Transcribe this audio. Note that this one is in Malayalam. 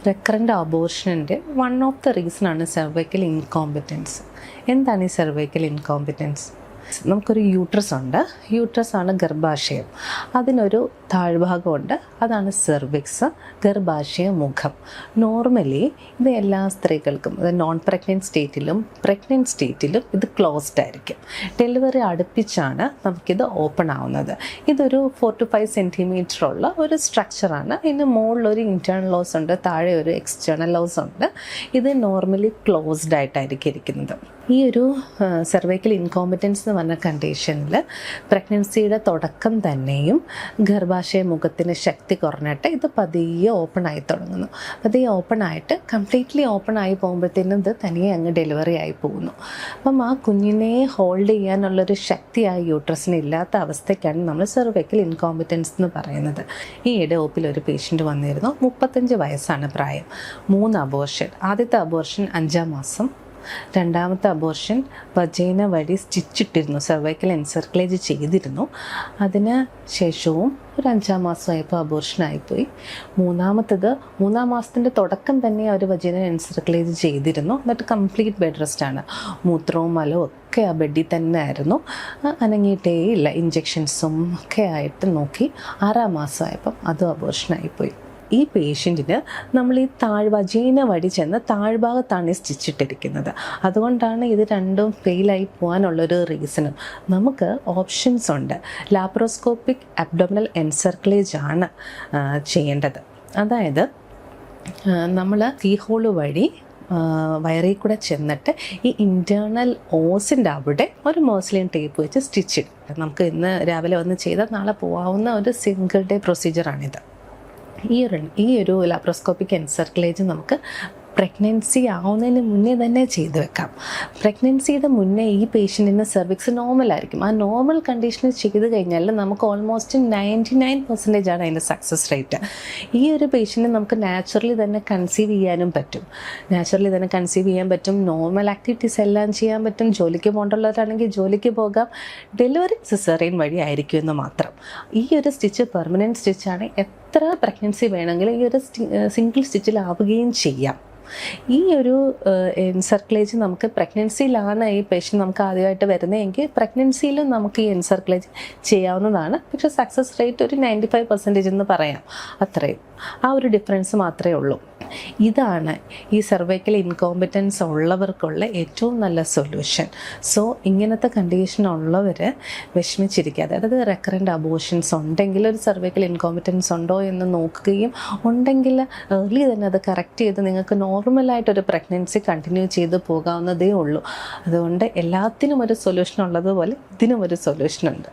റെക്കറൻ്റ് അബോർഷൻ്റെ വൺ ഓഫ് ദ റീസണാണ് സെർവൈക്കൽ ഇൻകോമ്പറ്റൻസ്. എന്താണ് ഈ സെർവൈക്കൽ ഇൻകോമ്പറ്റൻസ്? നമുക്കൊരു യൂട്രസ് ഉണ്ട്. യൂട്രസ് ആണ് ഗർഭാശയം. അതിനൊരു താഴ്ഭാഗമുണ്ട്, അതാണ് സെർവിക്സ്. ഗർഭാശയ മുഖം. നോർമലി ഇത് എല്ലാ സ്ത്രീകൾക്കും, അത് നോൺ പ്രഗ്നൻറ്റ് സ്റ്റേറ്റിലും പ്രഗ്നൻറ്റ് സ്റ്റേറ്റിലും ഇത് ക്ലോസ്ഡ് ആയിരിക്കും. ഡെലിവറി അടുപ്പിച്ചാണ് നമുക്കിത് ഓപ്പൺ ആവുന്നത്. ഇതൊരു 4 to 5 സെൻറ്റിമീറ്റർ ഉള്ള ഒരു സ്ട്രക്ചറാണ്. ഇതിന് മുകളിലൊരു ഇൻറ്റേർണൽ ലോസ് ഉണ്ട്, താഴെ ഒരു എക്സ്റ്റേണൽ ലോസ് ഉണ്ട്. ഇത് നോർമലി ക്ലോസ്ഡ് ആയിട്ടായിരിക്കും ഇരിക്കുന്നത്. ഈ ഒരു സെർവൈക്കൽ ഇൻകോമ്പറ്റൻസ് എന്ന് പറഞ്ഞ കണ്ടീഷനിൽ പ്രഗ്നൻസിയുടെ തുടക്കം തന്നെയും ഗർഭാശയ മുഖത്തിന് ശക്തി കുറഞ്ഞിട്ട് ഇത് പതിയെ ഓപ്പൺ ആയി തുടങ്ങുന്നു. പതിയെ ഓപ്പൺ ആയിട്ട് കംപ്ലീറ്റ്ലി ഓപ്പൺ ആയി പോകുമ്പോഴത്തേനും ഇത് തനിയെ അങ്ങ് ഡെലിവറി ആയി പോകുന്നു. അപ്പം ആ കുഞ്ഞിനെ ഹോൾഡ് ചെയ്യാനുള്ളൊരു ശക്തി ആ യൂട്രസിന് ഇല്ലാത്ത അവസ്ഥയ്ക്കാണ് നമ്മൾ സെർവൈക്കൽ ഇൻകോമ്പറ്റൻസ് എന്ന് പറയുന്നത്. ഈ ഇടഒപ്പിൽ ഒരു പേഷ്യൻ്റ് വന്നിരുന്നു. 35 വയസ്സാണ് പ്രായം. 3 അബോർഷൻ. ആദ്യത്തെ അബോർഷൻ 5-ാം മാസം. രണ്ടാമത്തെ അബോർഷൻ വജൈന വഴി സ്റ്റിച്ചിട്ടിരുന്നു, സെർവൈക്കൽ എൻസർക്ലേജ് ചെയ്തിരുന്നു. അതിന് ശേഷവും ഒരു 5-ാം മാസമായപ്പോൾ അബോർഷനായിപ്പോയി. 3-ാം മാസത്തിൻ്റെ തുടക്കം തന്നെ അവർ വജൈന എൻസർക്ലേജ് ചെയ്തിരുന്നു. എന്നിട്ട് കംപ്ലീറ്റ് ബെഡ് റെസ്റ്റാണ്. മൂത്രവും മലവും ഒക്കെ ആ ബെഡിൽ തന്നെ ആയിരുന്നു. അനങ്ങിയിട്ടേ ഇല്ല. ഇഞ്ചെക്ഷൻസും ഒക്കെ ആയിട്ട് നോക്കി. 6-ാം മാസമായപ്പം അതും അബോർഷനായിപ്പോയി. ഈ പേഷ്യൻറ്റിന് നമ്മൾ ഈ വജൈന വഴി ചെന്ന് താഴ്ഭാഗത്താണ് ഈ സ്റ്റിച്ചിട്ടിരിക്കുന്നത്. അതുകൊണ്ടാണ് ഇത് രണ്ടും ഫെയിലായി പോകാനുള്ളൊരു റീസണും. നമുക്ക് ഓപ്ഷൻസ് ഉണ്ട്. ലാപ്രോസ്കോപ്പിക് അബ്ഡോമിനൽ എൻസർക്ലേജ് ആണ് ചെയ്യേണ്ടത്. അതായത് നമ്മൾ കീ ഹോള് വഴി വയറിൽ കൂടെ ചെന്നിട്ട് ഈ ഇൻറ്റേർണൽ ഓസിൻ്റെ അവിടെ ഒരു മോസ്ലിൻ ടേപ്പ് വെച്ച് സ്റ്റിച്ച് ഇടും. നമുക്ക് ഇന്ന് രാവിലെ വന്ന് ചെയ്താൽ നാളെ പോകാവുന്ന ഒരു സിംഗിൾ ഡേ പ്രൊസീജിയറാണിത്. ഈ ഒരു ലാപ്രോസ്കോപ്പിക് എൻസർക്ലേജ് നമുക്ക് പ്രഗ്നൻസി ആവുന്നതിന് മുന്നേ തന്നെ ചെയ്തു വെക്കാം. പ്രഗ്നൻസിയുടെ മുന്നേ ഈ പേഷ്യൻറ്റിന് സെർവിക്സ് നോർമലായിരിക്കും. ആ നോർമൽ കണ്ടീഷനിൽ ചെയ്ത് കഴിഞ്ഞാൽ നമുക്ക് ഓൾമോസ്റ്റ് 99% ആണ് അതിൻ്റെ സക്സസ് റേറ്റ്. ഈ ഒരു പേഷ്യൻറ്റിന് നമുക്ക് നാച്ചുറലി തന്നെ കൺസീവ് ചെയ്യാനും പറ്റും. നോർമൽ ആക്ടിവിറ്റീസ് എല്ലാം ചെയ്യാൻ പറ്റും. ജോലിക്ക് പോകേണ്ടുള്ളവരാണെങ്കിൽ ജോലിക്ക് പോകാം. ഡെലിവറി സിസേറിയൻ വഴി ആയിരിക്കും എന്ന് മാത്രം. ഈ ഒരു സ്റ്റിച്ച് പെർമനൻറ്റ് സ്റ്റിച്ചാണ്. എത്ര പ്രഗ്നൻസി വേണമെങ്കിലും ഈ ഒരു സിംഗിൾ സ്റ്റിച്ചിലാവുകയും ചെയ്യാം. ഈ ഒരു എൻസർക്ലേജ് നമുക്ക് പ്രഗ്നൻസിയിലാണ് ഈ പേഷ്യൻ്റ് നമുക്ക് ആദ്യമായിട്ട് വരുന്നതെങ്കിൽ പ്രഗ്നൻസിയിലും നമുക്ക് ഈ എൻസർക്ലേജ് ചെയ്യാവുന്നതാണ്. പക്ഷേ സക്സസ് റേറ്റ് ഒരു 95% എന്ന് പറയാം. അത്രയും ആ ഒരു ഡിഫറൻസ് മാത്രമേ ഉള്ളൂ. ഇതാണ് ഈ സെർവൈക്കൽ ഇൻകോമ്പറ്റൻസ് ഉള്ളവർക്കുള്ള ഏറ്റവും നല്ല സൊല്യൂഷൻ. സോ ഇങ്ങനത്തെ കണ്ടീഷൻ ഉള്ളവർ വിഷമിച്ചിരിക്കാതെ, അതായത് റെക്കറൻ്റ് അബോർഷൻസ് ഉണ്ടെങ്കിൽ ഒരു സെർവൈക്കൽ ഇൻകോമ്പറ്റൻസ് ഉണ്ടോ എന്ന് നോക്കുകയും ഉണ്ടെങ്കിൽ ഏർലി തന്നെ അത് കറക്റ്റ് ചെയ്ത് നിങ്ങൾക്ക് നോർമലായിട്ടൊരു പ്രഗ്നൻസി കണ്ടിന്യൂ ചെയ്ത് പോകാവുന്നതേ ഉള്ളൂ. അതുകൊണ്ട് എല്ലാത്തിനും ഒരു സൊല്യൂഷൻ ഉള്ളതുപോലെ ഇതിനും ഒരു സൊല്യൂഷൻ ഉണ്ട്.